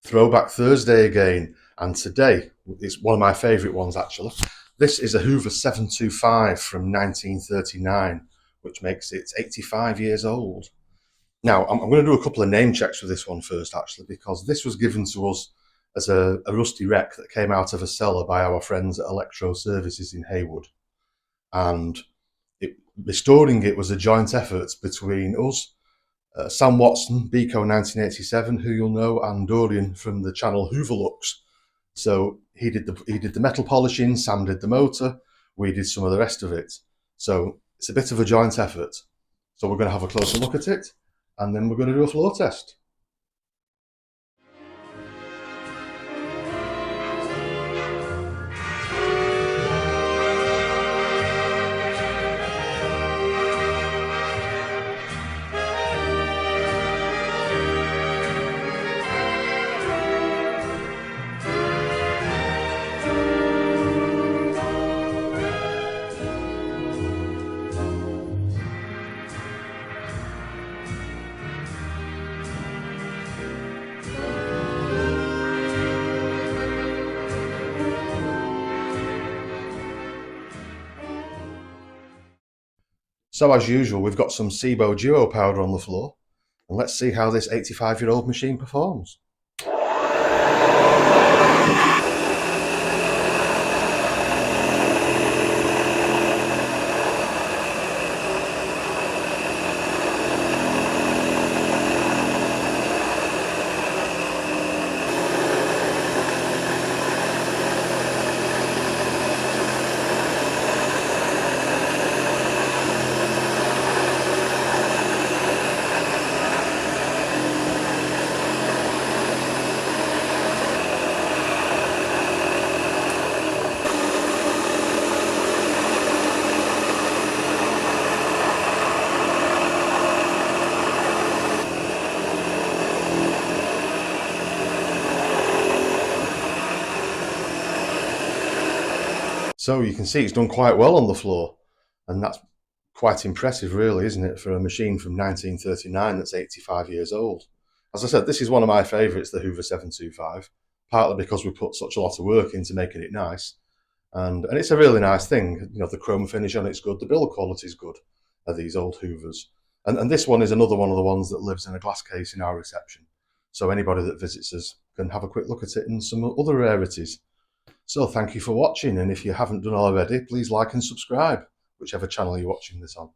Throwback Thursday again, and today it's one of my favourite ones actually. This is a Hoover 725 from 1939, which makes it 85 years old. Now, I'm going to do a couple of name checks for this one first, actually, because this was given to us as a rusty wreck that came out of a cellar by our friends at Electro Services in Haywood. And restoring it was a joint effort between us, Sam Watson, Beco 1987, who you'll know, and Dorian from the channel Hoover Looks. So he did the metal polishing, Sam did the motor, we did some of the rest of it. So it's a bit of a joint effort. So we're going to have a closer look at it, and then we're going to do a floor test. So as usual, we've got some SIBO Duo powder on the floor, and let's see how this 85-year-old machine performs. So you can see it's done quite well on the floor, and that's quite impressive really, isn't it, for a machine from 1939 that's 85 years old. As I said, this is one of my favourites, the Hoover 725, partly because we put such a lot of work into making it nice, and it's a really nice thing. You know, the chrome finish on it's good, the build quality is good of these old Hoovers. And this one is another one of the ones that lives in a glass case in our reception. So anybody that visits us can have a quick look at it and some other rarities. So thank you for watching, and if you haven't done already, please like and subscribe, whichever channel you're watching this on.